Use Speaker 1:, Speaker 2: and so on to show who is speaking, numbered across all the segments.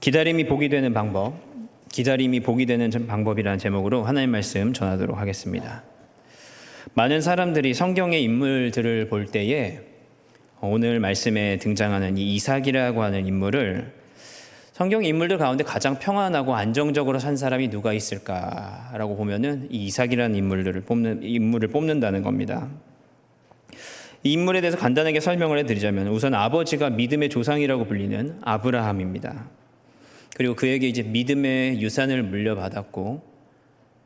Speaker 1: 기다림이 복이 되는 방법, 기다림이 복이 되는 방법이라는 제목으로 하나님 말씀 전하도록 하겠습니다. 많은 사람들이 성경의 인물들을 볼 때에 오늘 말씀에 등장하는 이 이삭이라고 하는 인물을 성경 인물들 가운데 가장 평안하고 안정적으로 산 사람이 누가 있을까라고 보면은 이 이삭이라는 인물을 뽑는다는 겁니다. 이 인물에 대해서 간단하게 설명을 해드리자면 우선 아버지가 믿음의 조상이라고 불리는 아브라함입니다. 그리고 그에게 이제 믿음의 유산을 물려받았고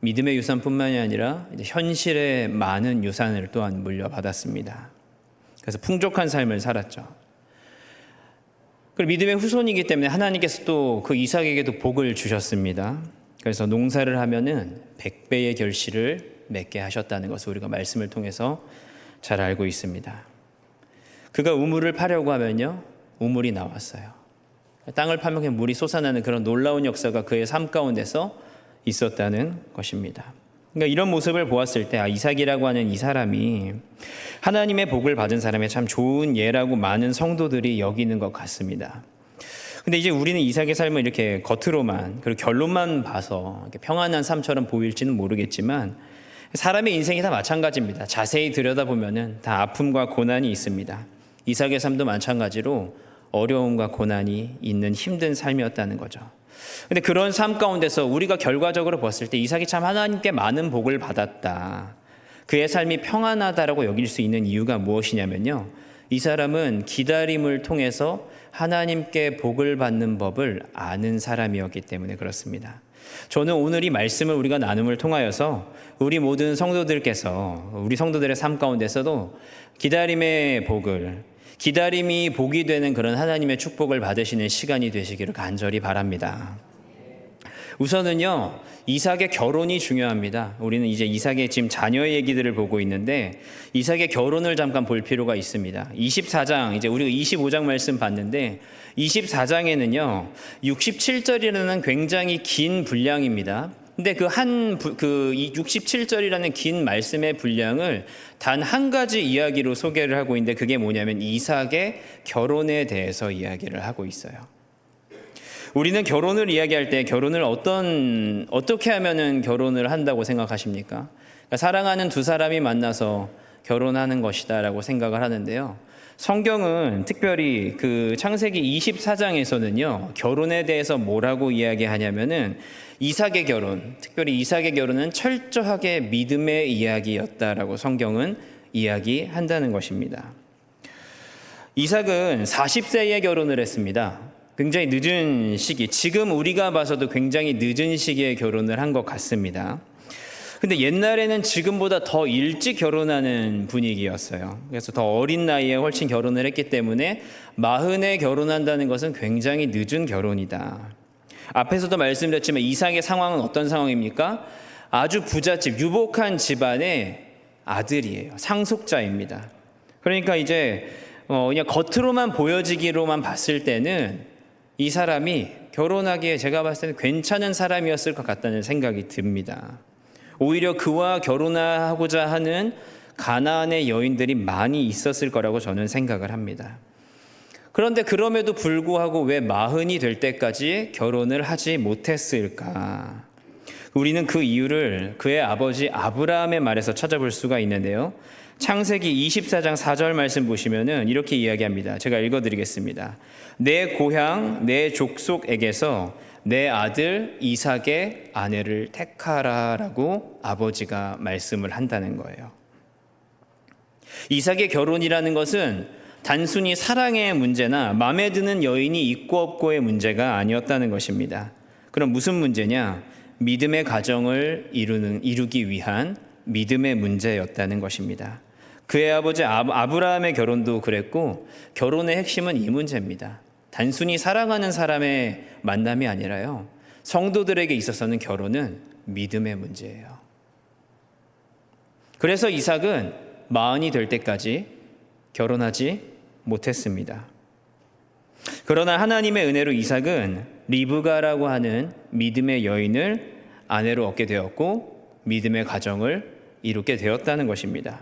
Speaker 1: 믿음의 유산뿐만이 아니라 이제 현실의 많은 유산을 또한 물려받았습니다. 그래서 풍족한 삶을 살았죠. 그리고 믿음의 후손이기 때문에 하나님께서 또 그 이삭에게도 복을 주셨습니다. 그래서 농사를 하면은 100배의 결실을 맺게 하셨다는 것을 우리가 말씀을 통해서 잘 알고 있습니다. 그가 우물을 파려고 하면요, 우물이 나왔어요. 땅을 파면 그냥 물이 솟아나는 그런 놀라운 역사가 그의 삶 가운데서 있었다는 것입니다. 그러니까 이런 모습을 보았을 때 이삭이라고 하는 이 사람이 하나님의 복을 받은 사람의 참 좋은 예라고 많은 성도들이 여기는 것 같습니다. 근데 이제 우리는 이삭의 삶을 이렇게 겉으로만 그리고 결론만 봐서 이렇게 평안한 삶처럼 보일지는 모르겠지만 사람의 인생이 다 마찬가지입니다. 자세히 들여다보면은 다 아픔과 고난이 있습니다. 이삭의 삶도 마찬가지로 어려움과 고난이 있는 힘든 삶이었다는 거죠. 근데 그런 삶 가운데서 우리가 결과적으로 봤을 때 이삭이 참 하나님께 많은 복을 받았다, 그의 삶이 평안하다라고 여길 수 있는 이유가 무엇이냐면요, 이 사람은 기다림을 통해서 하나님께 복을 받는 법을 아는 사람이었기 때문에 그렇습니다. 저는 오늘 이 말씀을 우리가 나눔을 통하여서 우리 모든 성도들께서 우리 성도들의 삶 가운데서도 기다림의 복을, 기다림이 복이 되는 그런 하나님의 축복을 받으시는 시간이 되시기를 간절히 바랍니다. 우선은요, 이삭의 결혼이 중요합니다. 우리는 이제 이삭의 지금 자녀의 얘기들을 보고 있는데 이삭의 결혼을 잠깐 볼 필요가 있습니다. 24장, 이제 우리가 25장 말씀 봤는데 24장에는요 67절이라는 굉장히 긴 분량입니다. 근데 그 67절이라는 긴 말씀의 분량을 단 한 가지 이야기로 소개를 하고 있는데 그게 뭐냐면 이삭의 결혼에 대해서 이야기를 하고 있어요. 우리는 결혼을 이야기할 때 결혼을 어떻게 하면은 결혼을 한다고 생각하십니까? 그러니까 사랑하는 두 사람이 만나서 결혼하는 것이다라고 생각을 하는데요. 성경은 특별히 그 창세기 24장에서는요, 결혼에 대해서 뭐라고 이야기하냐면은 이삭의 결혼, 특별히 이삭의 결혼은 철저하게 믿음의 이야기였다라고 성경은 이야기한다는 것입니다. 이삭은 40세에 결혼을 했습니다. 굉장히 늦은 시기, 지금 우리가 봐서도 굉장히 늦은 시기에 결혼을 한 것 같습니다. 근데 옛날에는 지금보다 더 일찍 결혼하는 분위기였어요. 그래서 더 어린 나이에 훨씬 결혼을 했기 때문에 40에 결혼한다는 것은 굉장히 늦은 결혼이다. 앞에서도 말씀드렸지만 이삭의 상황은 어떤 상황입니까? 아주 부잣집, 유복한 집안의 아들이에요. 상속자입니다. 그러니까 이제 그냥 겉으로만 보여지기로만 봤을 때는 이 사람이 결혼하기에 제가 봤을 때는 괜찮은 사람이었을 것 같다는 생각이 듭니다. 오히려 그와 결혼하고자 하는 가나안의 여인들이 많이 있었을 거라고 저는 생각을 합니다. 그런데 그럼에도 불구하고 왜 40이 될 때까지 결혼을 하지 못했을까? 우리는 그 이유를 그의 아버지 아브라함의 말에서 찾아볼 수가 있는데요. 창세기 24장 4절 말씀 보시면은 이렇게 이야기합니다. 제가 읽어드리겠습니다. 내 고향, 내 족속에게서 내 아들 이삭의 아내를 택하라라고 아버지가 말씀을 한다는 거예요. 이삭의 결혼이라는 것은 단순히 사랑의 문제나 마음에 드는 여인이 있고 없고의 문제가 아니었다는 것입니다. 그럼 무슨 문제냐? 믿음의 가정을 이루기 위한 믿음의 문제였다는 것입니다. 그의 아버지 아브라함의 결혼도 그랬고 결혼의 핵심은 이 문제입니다. 단순히 사랑하는 사람의 만남이 아니라요, 성도들에게 있어서는 결혼은 믿음의 문제예요. 그래서 이삭은 40이 될 때까지 결혼하지 못했습니다. 그러나 하나님의 은혜로 이삭은 리브가라고 하는 믿음의 여인을 아내로 얻게 되었고 믿음의 가정을 이루게 되었다는 것입니다.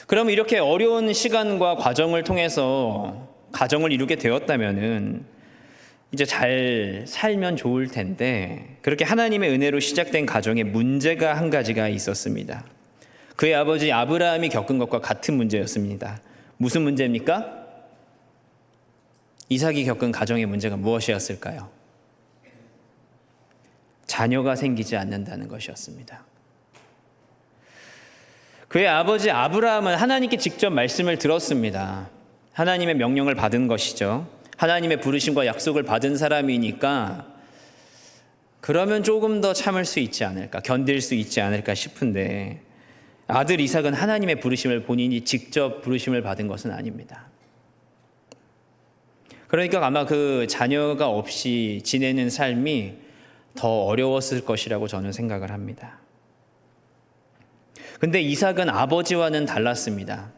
Speaker 1: 그럼 이렇게 어려운 시간과 과정을 통해서 가정을 이루게 되었다면은 이제 잘 살면 좋을 텐데 그렇게 하나님의 은혜로 시작된 가정에 문제가 한 가지가 있었습니다. 그의 아버지 아브라함이 겪은 것과 같은 문제였습니다. 무슨 문제입니까? 이삭이 겪은 가정의 문제가 무엇이었을까요? 자녀가 생기지 않는다는 것이었습니다. 그의 아버지 아브라함은 하나님께 직접 말씀을 들었습니다. 하나님의 명령을 받은 것이죠. 하나님의 부르심과 약속을 받은 사람이니까 그러면 조금 더 참을 수 있지 않을까, 견딜 수 있지 않을까 싶은데 아들 이삭은 하나님의 부르심을 본인이 직접 부르심을 받은 것은 아닙니다. 그러니까 아마 그 자녀가 없이 지내는 삶이 더 어려웠을 것이라고 저는 생각을 합니다. 근데 이삭은 아버지와는 달랐습니다.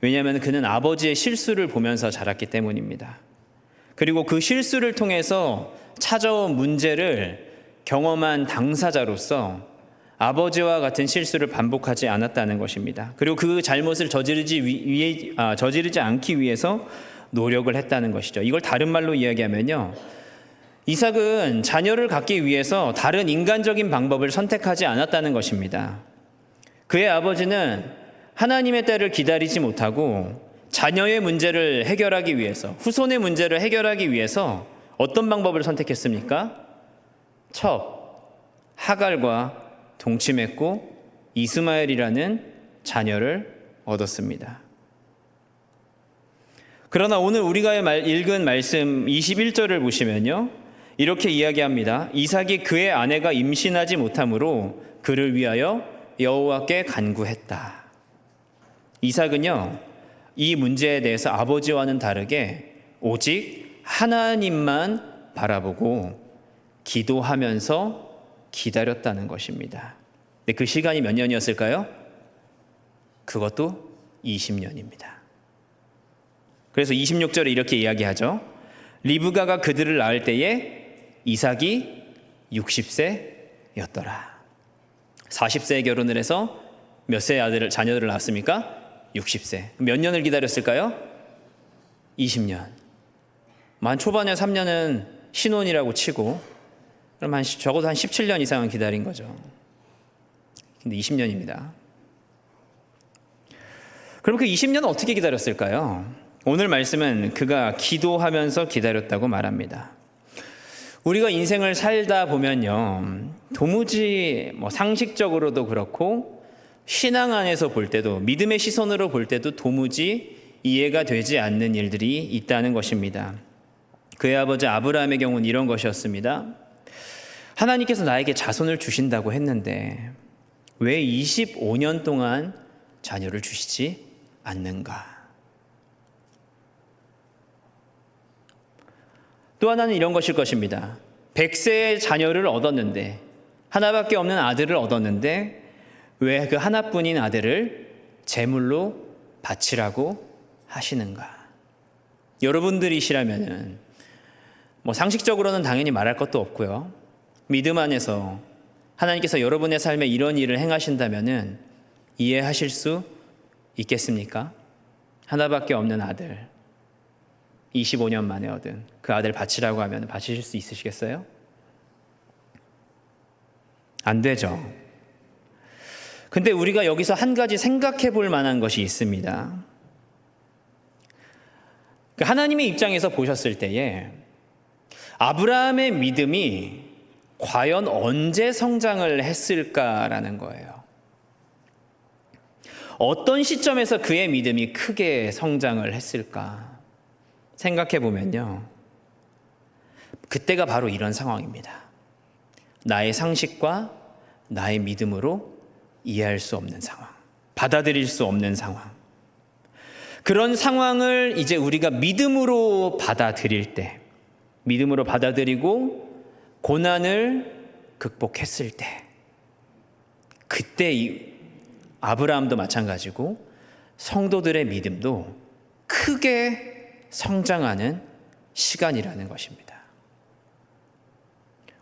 Speaker 1: 왜냐하면 그는 아버지의 실수를 보면서 자랐기 때문입니다. 그리고 그 실수를 통해서 찾아온 문제를 경험한 당사자로서 아버지와 같은 실수를 반복하지 않았다는 것입니다. 그리고 그 잘못을 저지르지 않기 위해서 노력을 했다는 것이죠. 이걸 다른 말로 이야기하면요, 이삭은 자녀를 갖기 위해서 다른 인간적인 방법을 선택하지 않았다는 것입니다. 그의 아버지는 하나님의 때를 기다리지 못하고 자녀의 문제를 해결하기 위해서, 후손의 문제를 해결하기 위해서 어떤 방법을 선택했습니까? 첩, 하갈과 동침했고 이스마엘이라는 자녀를 얻었습니다. 그러나 오늘 우리가 읽은 말씀 21절을 보시면요, 이렇게 이야기합니다. 이삭이 그의 아내가 임신하지 못함으로 그를 위하여 여호와께 간구했다. 이삭은요, 이 문제에 대해서 아버지와는 다르게 오직 하나님만 바라보고 기도하면서 기다렸다는 것입니다. 근데 그 시간이 몇 년이었을까요? 그것도 20년입니다. 그래서 26절에 이렇게 이야기하죠. 리브가가 그들을 낳을 때에 이삭이 60세였더라. 40세에 결혼을 해서 몇 세의 자녀들을 낳았습니까? 60세. 몇 년을 기다렸을까요? 20년. 만 초반에 3년은 신혼이라고 치고 그럼 적어도 한 17년 이상은 기다린 거죠. 근데 20년입니다. 그럼 그 20년은 어떻게 기다렸을까요? 오늘 말씀은 그가 기도하면서 기다렸다고 말합니다. 우리가 인생을 살다 보면요, 도무지 상식적으로도 그렇고 신앙 안에서 볼 때도, 믿음의 시선으로 볼 때도 도무지 이해가 되지 않는 일들이 있다는 것입니다. 그의 아버지 아브라함의 경우는 이런 것이었습니다. 하나님께서 나에게 자손을 주신다고 했는데 왜 25년 동안 자녀를 주시지 않는가? 또 하나는 이런 것일 것입니다. 100세의 자녀를 얻었는데, 하나밖에 없는 아들을 얻었는데 왜 그 하나뿐인 아들을 제물로 바치라고 하시는가? 여러분들이시라면은 상식적으로는 당연히 말할 것도 없고요, 믿음 안에서 하나님께서 여러분의 삶에 이런 일을 행하신다면은 이해하실 수 있겠습니까? 하나밖에 없는 아들, 25년 만에 얻은 그 아들 바치라고 하면 바치실 수 있으시겠어요? 안 되죠. 근데 우리가 여기서 한 가지 생각해 볼 만한 것이 있습니다. 하나님의 입장에서 보셨을 때에 아브라함의 믿음이 과연 언제 성장을 했을까라는 거예요. 어떤 시점에서 그의 믿음이 크게 성장을 했을까 생각해 보면요, 그때가 바로 이런 상황입니다. 나의 상식과 나의 믿음으로 이해할 수 없는 상황, 받아들일 수 없는 상황, 그런 상황을 이제 우리가 믿음으로 받아들일 때, 믿음으로 받아들이고 고난을 극복했을 때, 그때 아브라함도 마찬가지고 성도들의 믿음도 크게 성장하는 시간이라는 것입니다.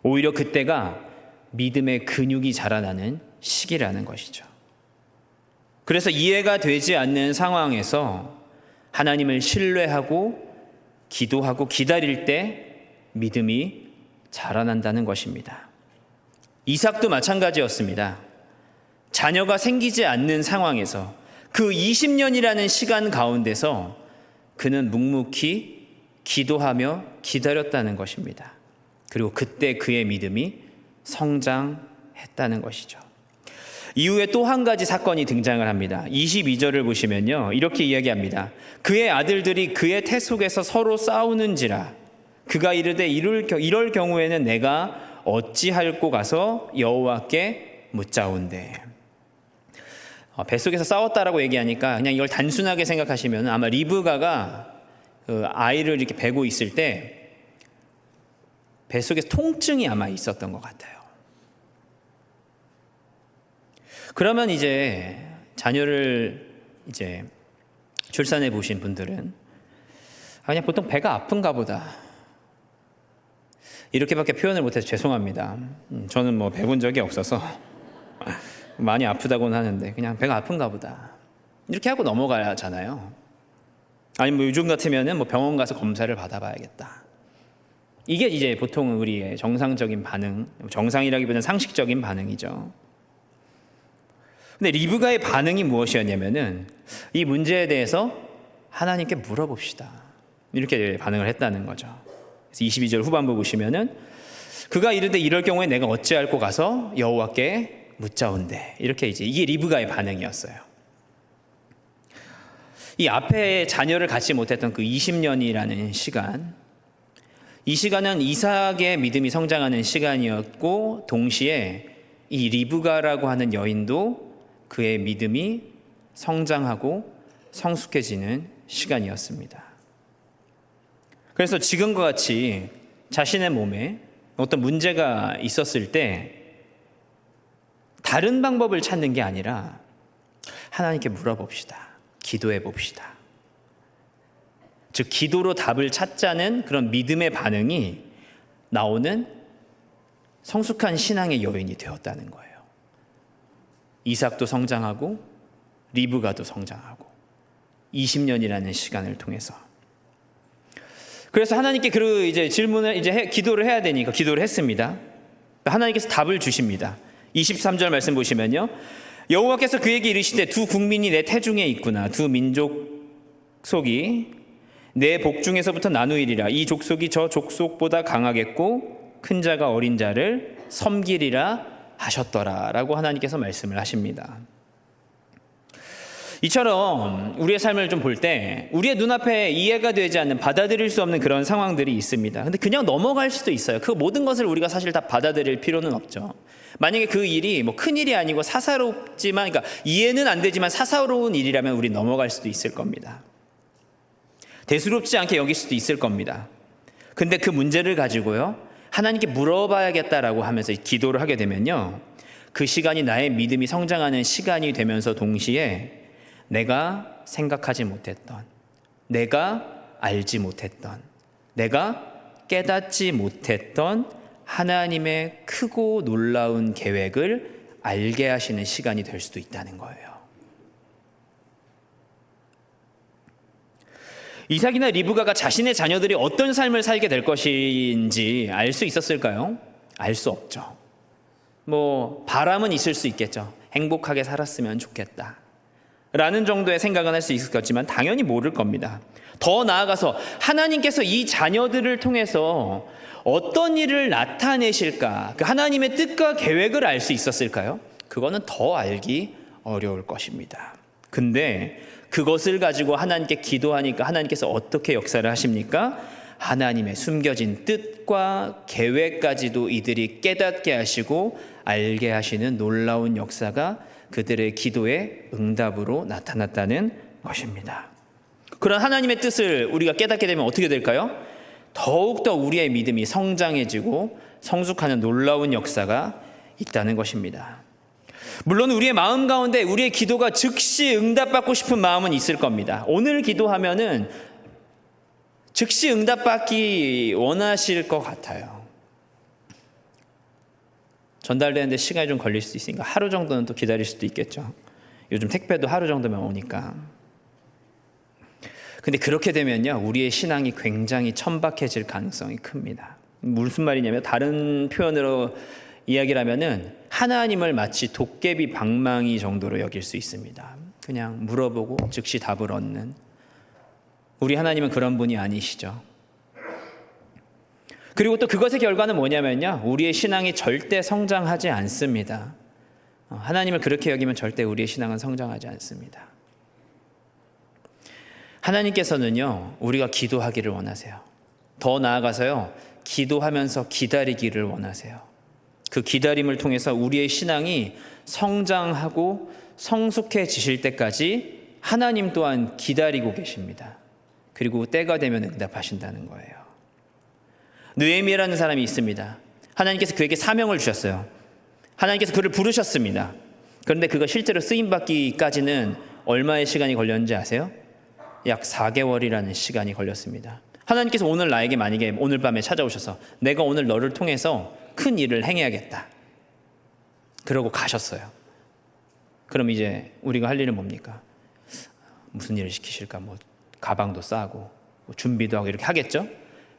Speaker 1: 오히려 그때가 믿음의 근육이 자라나는 시기라는 것이죠. 그래서 이해가 되지 않는 상황에서 하나님을 신뢰하고 기도하고 기다릴 때 믿음이 자라난다는 것입니다. 이삭도 마찬가지였습니다. 자녀가 생기지 않는 상황에서 그 20년이라는 시간 가운데서 그는 묵묵히 기도하며 기다렸다는 것입니다. 그리고 그때 그의 믿음이 성장했다는 것이죠. 이후에 또 한 가지 사건이 등장을 합니다. 22절을 보시면요, 이렇게 이야기합니다. 그의 아들들이 그의 태 속에서 서로 싸우는지라 그가 이르되 이럴 경우에는 내가 어찌할꼬 가서 여호와께 묻자온대. 뱃속에서 싸웠다라고 얘기하니까 그냥 이걸 단순하게 생각하시면 아마 리브가가 그 아이를 이렇게 베고 있을 때 뱃속에서 통증이 아마 있었던 것 같아요. 그러면 이제 자녀를 이제 출산해 보신 분들은 그냥 보통 배가 아픈가 보다, 이렇게밖에 표현을 못해서 죄송합니다. 저는 뭐 배본 적이 없어서 많이 아프다고는 하는데 그냥 배가 아픈가 보다 이렇게 하고 넘어가잖아요. 아니면 뭐 요즘 같으면은 뭐 병원 가서 검사를 받아봐야겠다. 이게 이제 보통 우리의 정상적인 반응, 정상이라기보다는 상식적인 반응이죠. 근데 리브가의 반응이 무엇이었냐면은 이 문제에 대해서 하나님께 물어봅시다, 이렇게 반응을 했다는 거죠. 그래서 22절 후반부 보시면은 그가 이르되 이럴 경우에 내가 어찌할꼬 가서 여호와께 묻자온대, 이렇게 이게 리브가의 반응이었어요. 이 앞에 자녀를 갖지 못했던 그 20년이라는 시간, 이 시간은 이삭의 믿음이 성장하는 시간이었고 동시에 이 리브가라고 하는 여인도 그의 믿음이 성장하고 성숙해지는 시간이었습니다. 그래서 지금과 같이 자신의 몸에 어떤 문제가 있었을 때 다른 방법을 찾는 게 아니라 하나님께 물어봅시다. 기도해 봅시다. 즉 기도로 답을 찾자는 그런 믿음의 반응이 나오는 성숙한 신앙의 여인이 되었다는 거예요. 이삭도 성장하고 리브가도 성장하고 20년이라는 시간을 통해서. 그래서 하나님께 그 이제 질문을 기도를 해야 되니까 기도를 했습니다. 하나님께서 답을 주십니다. 23절 말씀 보시면요, 여호와께서 그에게 이르시되 두 국민이 내 태중에 있구나. 두 민족 속이 내 복중에서부터 나누이리라. 이 족속이 저 족속보다 강하겠고 큰 자가 어린 자를 섬기리라 하셨더라 라고 하나님께서 말씀을 하십니다. 이처럼 우리의 삶을 좀 볼 때 우리의 눈앞에 이해가 되지 않는, 받아들일 수 없는 그런 상황들이 있습니다. 근데 그냥 넘어갈 수도 있어요. 그 모든 것을 우리가 사실 다 받아들일 필요는 없죠. 만약에 그 일이 뭐 큰 일이 아니고 사사롭지만, 그러니까 이해는 안 되지만 사사로운 일이라면 우리 넘어갈 수도 있을 겁니다. 대수롭지 않게 여길 수도 있을 겁니다. 근데 그 문제를 가지고요, 하나님께 물어봐야겠다라고 하면서 기도를 하게 되면요, 그 시간이 나의 믿음이 성장하는 시간이 되면서 동시에 내가 생각하지 못했던, 내가 알지 못했던, 내가 깨닫지 못했던 하나님의 크고 놀라운 계획을 알게 하시는 시간이 될 수도 있다는 거예요. 이삭이나 리브가가 자신의 자녀들이 어떤 삶을 살게 될 것인지 알 수 있었을까요? 알 수 없죠. 뭐 바람은 있을 수 있겠죠. 행복하게 살았으면 좋겠다 라는 정도의 생각은 할 수 있었겠지만 당연히 모를 겁니다. 더 나아가서 하나님께서 이 자녀들을 통해서 어떤 일을 나타내실까, 그 하나님의 뜻과 계획을 알 수 있었을까요? 그거는 더 알기 어려울 것입니다. 근데 그것을 가지고 하나님께 기도하니까 하나님께서 어떻게 역사를 하십니까? 하나님의 숨겨진 뜻과 계획까지도 이들이 깨닫게 하시고 알게 하시는 놀라운 역사가 그들의 기도의 응답으로 나타났다는 것입니다. 그런 하나님의 뜻을 우리가 깨닫게 되면 어떻게 될까요? 더욱더 우리의 믿음이 성장해지고 성숙하는 놀라운 역사가 있다는 것입니다. 물론 우리의 마음 가운데 우리의 기도가 즉시 응답받고 싶은 마음은 있을 겁니다. 오늘 기도하면은 즉시 응답받기 원하실 것 같아요. 전달되는데 시간이 좀 걸릴 수 있으니까 하루 정도는 또 기다릴 수도 있겠죠. 요즘 택배도 하루 정도면 오니까. 근데 그렇게 되면요, 우리의 신앙이 굉장히 천박해질 가능성이 큽니다. 무슨 말이냐면 다른 표현으로 이야기를 하면은 하나님을 마치 도깨비 방망이 정도로 여길 수 있습니다. 그냥 물어보고 즉시 답을 얻는, 우리 하나님은 그런 분이 아니시죠. 그리고 또 그것의 결과는 뭐냐면요, 우리의 신앙이 절대 성장하지 않습니다. 하나님을 그렇게 여기면 절대 우리의 신앙은 성장하지 않습니다. 하나님께서는요, 우리가 기도하기를 원하세요. 더 나아가서요, 기도하면서 기다리기를 원하세요. 그 기다림을 통해서 우리의 신앙이 성장하고 성숙해지실 때까지 하나님 또한 기다리고 계십니다. 그리고 때가 되면 응답하신다는 거예요. 느헤미야라는 사람이 있습니다. 하나님께서 그에게 사명을 주셨어요. 하나님께서 그를 부르셨습니다. 그런데 그가 실제로 쓰임받기까지는 얼마의 시간이 걸렸는지 아세요? 약 4개월이라는 시간이 걸렸습니다. 하나님께서 오늘 나에게 만약에 오늘 밤에 찾아오셔서 내가 오늘 너를 통해서 큰 일을 행해야겠다, 그러고 가셨어요. 그럼 이제 우리가 할 일은 뭡니까? 무슨 일을 시키실까? 뭐 가방도 싸고 뭐 준비도 하고 이렇게 하겠죠.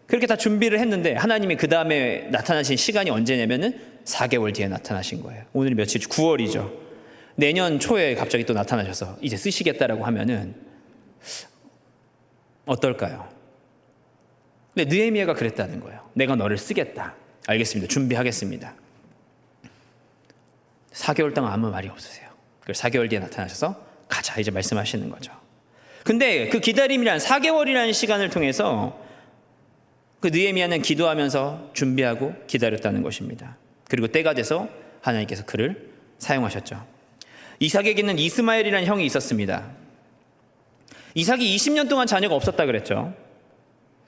Speaker 1: 그렇게 다 준비를 했는데 하나님이 그 다음에 나타나신 시간이 언제냐면은 4개월 뒤에 나타나신 거예요. 오늘이 며칠이죠? 9월이죠. 내년 초에 갑자기 또 나타나셔서 이제 쓰시겠다라고 하면은 어떨까요? 근데 느헤미야가 그랬다는 거예요. 내가 너를 쓰겠다. 알겠습니다. 준비하겠습니다. 4개월 동안 아무 말이 없으세요. 그래서 4개월 뒤에 나타나셔서 가자, 이제 말씀하시는 거죠. 근데 그 기다림이란 4개월이라는 시간을 통해서 그 느헤미야는 기도하면서 준비하고 기다렸다는 것입니다. 그리고 때가 돼서 하나님께서 그를 사용하셨죠. 이삭에게는 이스마엘이라는 형이 있었습니다. 이삭이 20년 동안 자녀가 없었다 그랬죠.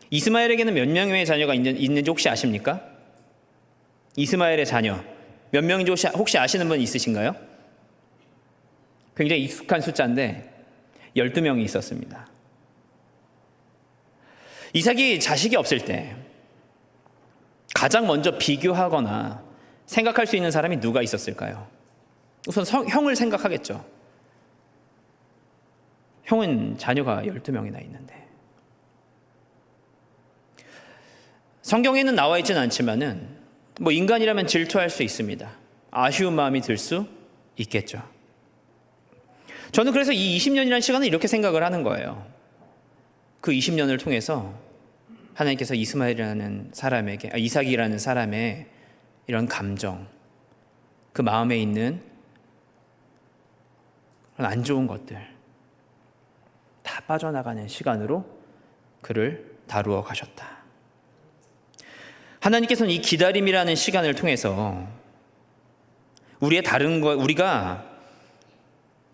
Speaker 1: 이스마엘에게는 몇 명의 자녀가 있는지 혹시 아십니까? 이스마엘의 자녀 몇 명인지 혹시 아시는 분 있으신가요? 굉장히 익숙한 숫자인데 12명이 있었습니다. 이삭이 자식이 없을 때 가장 먼저 비교하거나 생각할 수 있는 사람이 누가 있었을까요? 우선 형을 생각하겠죠. 형은 자녀가 12명이나 있는데. 성경에는 나와 있지는 않지만은 뭐 인간이라면 질투할 수 있습니다. 아쉬운 마음이 들 수 있겠죠. 저는 그래서 이 20년이라는 시간을 이렇게 생각을 하는 거예요. 그 20년을 통해서 하나님께서 이스마엘이라는 사람에게, 이삭이라는 사람의 이런 감정, 그 마음에 있는 그런 안 좋은 것들 다 빠져나가는 시간으로 그를 다루어 가셨다. 하나님께서는 이 기다림이라는 시간을 통해서 우리가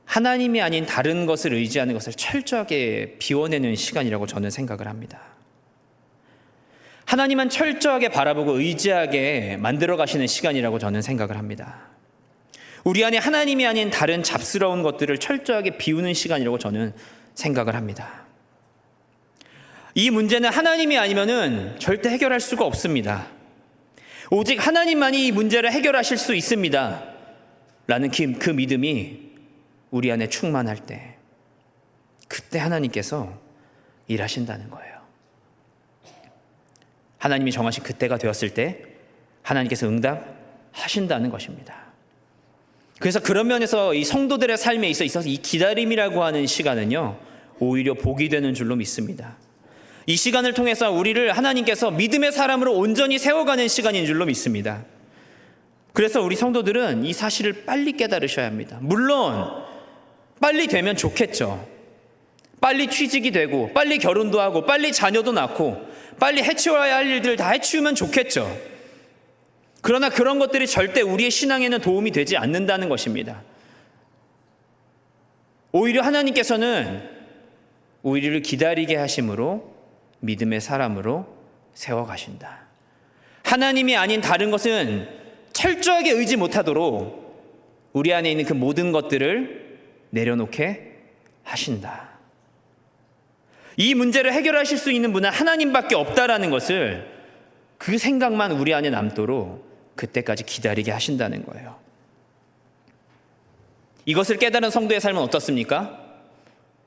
Speaker 1: 하나님이 아닌 다른 것을 의지하는 것을 철저하게 비워내는 시간이라고 저는 생각을 합니다. 하나님만 철저하게 바라보고 의지하게 만들어 가시는 시간이라고 저는 생각을 합니다. 우리 안에 하나님이 아닌 다른 잡스러운 것들을 철저하게 비우는 시간이라고 저는 생각을 합니다. 이 문제는 하나님이 아니면은 절대 해결할 수가 없습니다. 오직 하나님만이 이 문제를 해결하실 수 있습니다. 라는 그 믿음이 우리 안에 충만할 때, 그때 하나님께서 일하신다는 거예요. 하나님이 정하신 그때가 되었을 때 하나님께서 응답하신다는 것입니다. 그래서 그런 면에서 이 성도들의 삶에 있어서 이 기다림이라고 하는 시간은요, 오히려 복이 되는 줄로 믿습니다. 이 시간을 통해서 우리를 하나님께서 믿음의 사람으로 온전히 세워가는 시간인 줄로 믿습니다. 그래서 우리 성도들은 이 사실을 빨리 깨달으셔야 합니다. 물론 빨리 되면 좋겠죠. 빨리 취직이 되고 빨리 결혼도 하고 빨리 자녀도 낳고 빨리 해치워야 할 일들 다 해치우면 좋겠죠. 그러나 그런 것들이 절대 우리의 신앙에는 도움이 되지 않는다는 것입니다. 오히려 하나님께서는 우리를 기다리게 하심으로 믿음의 사람으로 세워가신다. 하나님이 아닌 다른 것은 철저하게 의지 못하도록 우리 안에 있는 그 모든 것들을 내려놓게 하신다. 이 문제를 해결하실 수 있는 분은 하나님밖에 없다라는 것을, 그 생각만 우리 안에 남도록 그때까지 기다리게 하신다는 거예요. 이것을 깨달은 성도의 삶은 어떻습니까?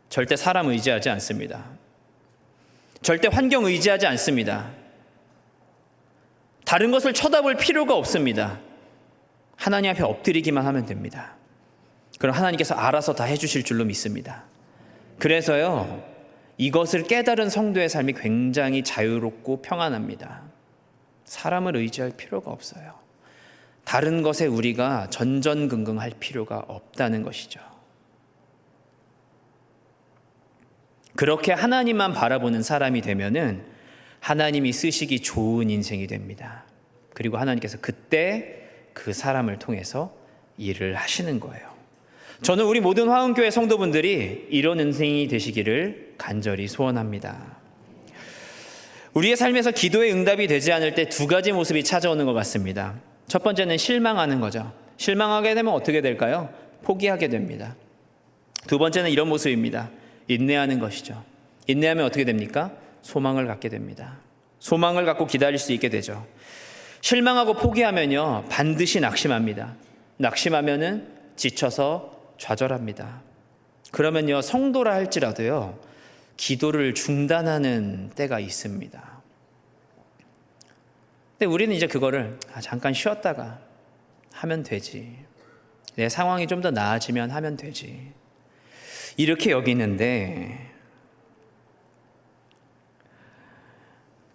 Speaker 1: 절대 사람 의지하지 않습니다. 절대 환경 의지하지 않습니다. 다른 것을 쳐다볼 필요가 없습니다. 하나님 앞에 엎드리기만 하면 됩니다. 그럼 하나님께서 알아서 다 해주실 줄로 믿습니다. 그래서요, 이것을 깨달은 성도의 삶이 굉장히 자유롭고 평안합니다. 사람을 의지할 필요가 없어요. 다른 것에 우리가 전전긍긍할 필요가 없다는 것이죠. 그렇게 하나님만 바라보는 사람이 되면은 하나님이 쓰시기 좋은 인생이 됩니다. 그리고 하나님께서 그때 그 사람을 통해서 일을 하시는 거예요. 저는 우리 모든 화흥교회 성도분들이 이런 인생이 되시기를 간절히 소원합니다. 우리의 삶에서 기도의 응답이 되지 않을 때 두 가지 모습이 찾아오는 것 같습니다. 첫 번째는 실망하는 거죠. 실망하게 되면 어떻게 될까요? 포기하게 됩니다. 두 번째는 이런 모습입니다. 인내하는 것이죠. 인내하면 어떻게 됩니까? 소망을 갖게 됩니다. 소망을 갖고 기다릴 수 있게 되죠. 실망하고 포기하면요, 반드시 낙심합니다. 낙심하면은 지쳐서 좌절합니다. 그러면요, 성도라 할지라도요, 기도를 중단하는 때가 있습니다. 근데 우리는 이제 그거를 잠깐 쉬었다가 하면 되지. 내 상황이 좀 더 나아지면 하면 되지. 이렇게 여기는데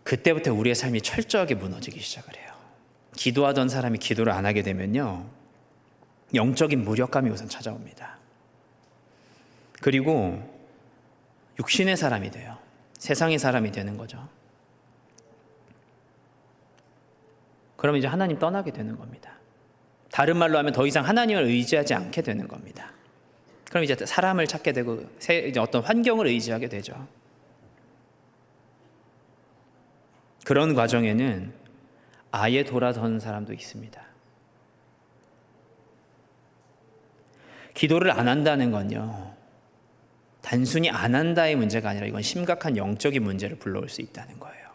Speaker 1: 그때부터 우리의 삶이 철저하게 무너지기 시작을 해요. 기도하던 사람이 기도를 안 하게 되면요, 영적인 무력감이 우선 찾아옵니다. 그리고 육신의 사람이 돼요. 세상의 사람이 되는 거죠. 그러면 이제 하나님 떠나게 되는 겁니다. 다른 말로 하면 더 이상 하나님을 의지하지 않게 되는 겁니다. 그럼 이제 사람을 찾게 되고 이제 어떤 환경을 의지하게 되죠. 그런 과정에는 아예 돌아서는 사람도 있습니다. 기도를 안 한다는 건요, 단순히 안 한다의 문제가 아니라 이건 심각한 영적인 문제를 불러올 수 있다는 거예요.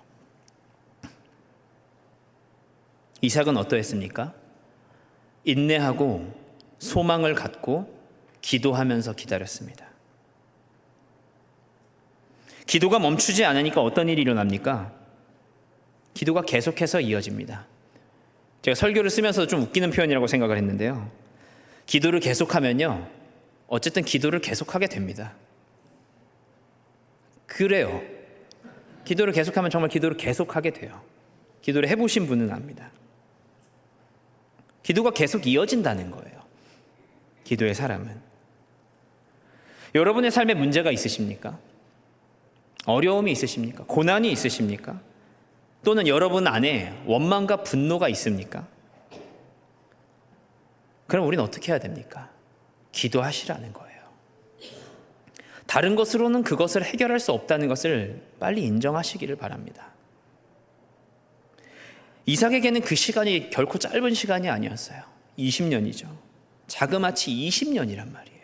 Speaker 1: 이삭은 어떠했습니까? 인내하고 소망을 갖고 기도하면서 기다렸습니다. 기도가 멈추지 않으니까 어떤 일이 일어납니까? 기도가 계속해서 이어집니다. 제가 설교를 쓰면서 좀 웃기는 표현이라고 생각을 했는데요. 기도를 계속하면요, 어쨌든 기도를 계속하게 됩니다. 그래요. 기도를 계속하면 정말 기도를 계속하게 돼요. 기도를 해보신 분은 압니다. 기도가 계속 이어진다는 거예요. 기도의 사람은. 여러분의 삶에 문제가 있으십니까? 어려움이 있으십니까? 고난이 있으십니까? 또는 여러분 안에 원망과 분노가 있습니까? 그럼 우리는 어떻게 해야 됩니까? 기도하시라는 거예요. 다른 것으로는 그것을 해결할 수 없다는 것을 빨리 인정하시기를 바랍니다. 이삭에게는 그 시간이 결코 짧은 시간이 아니었어요. 20년이죠. 자그마치 20년이란 말이에요.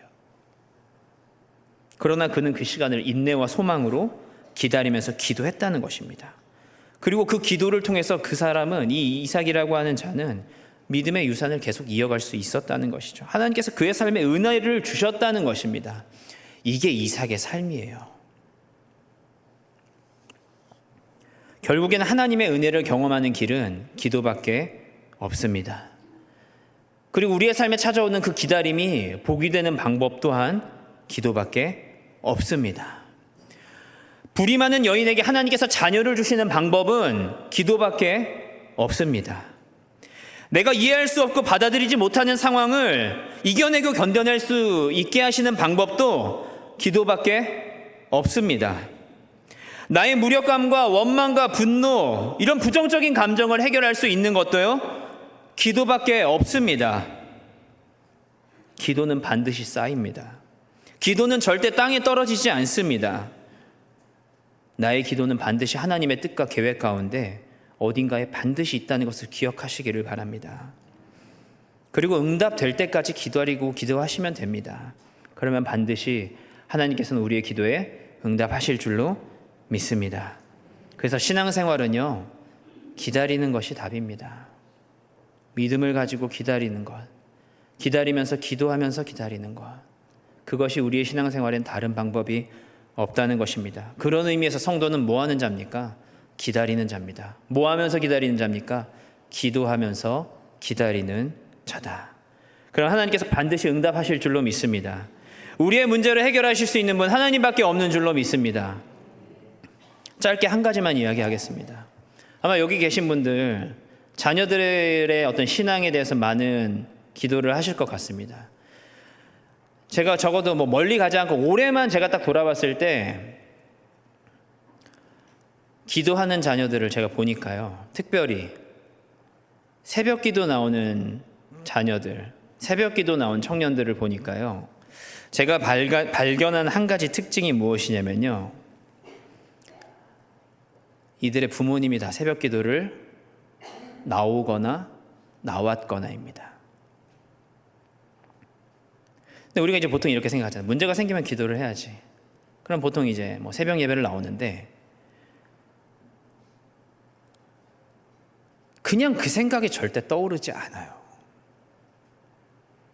Speaker 1: 그러나 그는 그 시간을 인내와 소망으로 기다리면서 기도했다는 것입니다. 그리고 그 기도를 통해서 그 사람은, 이 이삭이라고 하는 자는 믿음의 유산을 계속 이어갈 수 있었다는 것이죠. 하나님께서 그의 삶에 은혜를 주셨다는 것입니다. 이게 이삭의 삶이에요. 결국에는 하나님의 은혜를 경험하는 길은 기도밖에 없습니다. 그리고 우리의 삶에 찾아오는 그 기다림이 복이 되는 방법 또한 기도밖에 없습니다. 불이 많은 여인에게 하나님께서 자녀를 주시는 방법은 기도밖에 없습니다. 내가 이해할 수 없고 받아들이지 못하는 상황을 이겨내고 견뎌낼 수 있게 하시는 방법도 기도밖에 없습니다. 나의 무력감과 원망과 분노, 이런 부정적인 감정을 해결할 수 있는 것도요, 기도밖에 없습니다. 기도는 반드시 쌓입니다. 기도는 절대 땅에 떨어지지 않습니다. 나의 기도는 반드시 하나님의 뜻과 계획 가운데 어딘가에 반드시 있다는 것을 기억하시기를 바랍니다. 그리고 응답될 때까지 기다리고 기도하시면 됩니다. 그러면 반드시 하나님께서는 우리의 기도에 응답하실 줄로 믿습니다. 그래서 신앙생활은요, 기다리는 것이 답입니다. 믿음을 가지고 기다리는 것, 기다리면서 기도하면서 기다리는 것, 그것이 우리의 신앙생활엔 다른 방법이 없다는 것입니다. 그런 의미에서 성도는 뭐 하는 자입니까? 기다리는 자입니다. 뭐 하면서 기다리는 자입니까? 기도하면서 기다리는 자다. 그럼 하나님께서 반드시 응답하실 줄로 믿습니다. 우리의 문제를 해결하실 수 있는 분 하나님밖에 없는 줄로 믿습니다. 짧게 한 가지만 이야기하겠습니다. 아마 여기 계신 분들 자녀들의 어떤 신앙에 대해서 많은 기도를 하실 것 같습니다. 제가 적어도 멀리 가지 않고 올해만 제가 딱 돌아봤을 때 기도하는 자녀들을 제가 보니까요, 특별히 새벽 기도 나오는 자녀들, 새벽 기도 나온 청년들을 보니까요, 제가 발견한 한 가지 특징이 무엇이냐면요, 이들의 부모님이 다 새벽 기도를 나오거나 나왔거나입니다. 근데 우리가 이제 보통 이렇게 생각하잖아요. 문제가 생기면 기도를 해야지. 그럼 보통 이제 새벽 예배를 나오는데 그냥 그 생각이 절대 떠오르지 않아요.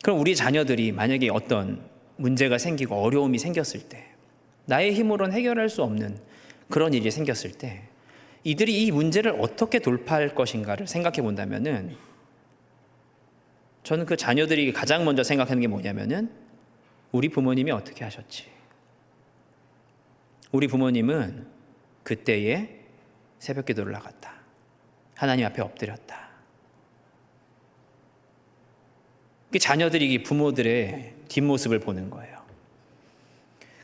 Speaker 1: 그럼 우리 자녀들이 만약에 어떤 문제가 생기고 어려움이 생겼을 때, 나의 힘으로는 해결할 수 없는 그런 일이 생겼을 때 이들이 이 문제를 어떻게 돌파할 것인가를 생각해 본다면은, 저는 그 자녀들이 가장 먼저 생각하는 게 뭐냐면은, 우리 부모님이 어떻게 하셨지? 우리 부모님은 그때에 새벽 기도를 나갔다. 하나님 앞에 엎드렸다. 자녀들이 부모들의 뒷모습을 보는 거예요.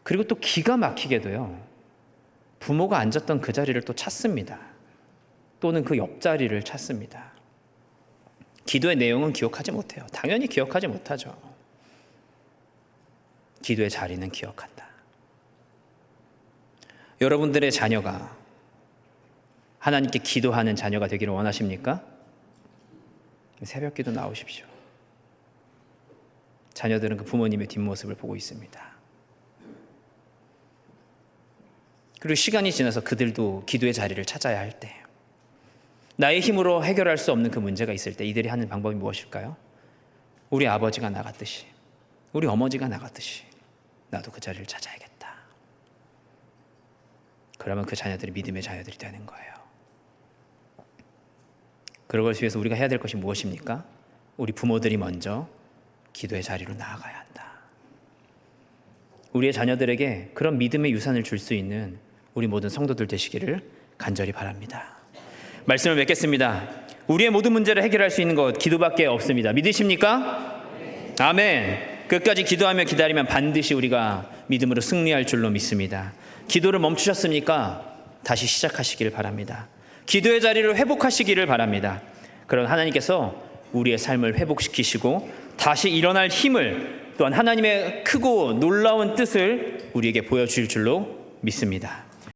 Speaker 1: 그리고 또 기가 막히게도요, 부모가 앉았던 그 자리를 또 찾습니다. 또는 그 옆자리를 찾습니다. 기도의 내용은 기억하지 못해요. 당연히 기억하지 못하죠. 기도의 자리는 기억한다. 여러분들의 자녀가 하나님께 기도하는 자녀가 되기를 원하십니까? 새벽 기도 나오십시오. 자녀들은 그 부모님의 뒷모습을 보고 있습니다. 그리고 시간이 지나서 그들도 기도의 자리를 찾아야 할 때, 나의 힘으로 해결할 수 없는 그 문제가 있을 때 이들이 하는 방법이 무엇일까요? 우리 아버지가 나갔듯이, 우리 어머니가 나갔듯이 나도 그 자리를 찾아야겠다. 그러면 그 자녀들이 믿음의 자녀들이 되는 거예요. 그러기 위해서 우리가 해야 될 것이 무엇입니까? 우리 부모들이 먼저 기도의 자리로 나아가야 한다. 우리의 자녀들에게 그런 믿음의 유산을 줄 수 있는 우리 모든 성도들 되시기를 간절히 바랍니다. 말씀을 맺겠습니다. 우리의 모든 문제를 해결할 수 있는 것 기도밖에 없습니다. 믿으십니까? 아멘. 끝까지 기도하며 기다리면 반드시 우리가 믿음으로 승리할 줄로 믿습니다. 기도를 멈추셨습니까? 다시 시작하시길 바랍니다. 기도의 자리를 회복하시기를 바랍니다. 그런 하나님께서 우리의 삶을 회복시키시고 다시 일어날 힘을, 또한 하나님의 크고 놀라운 뜻을 우리에게 보여주실 줄로 믿습니다.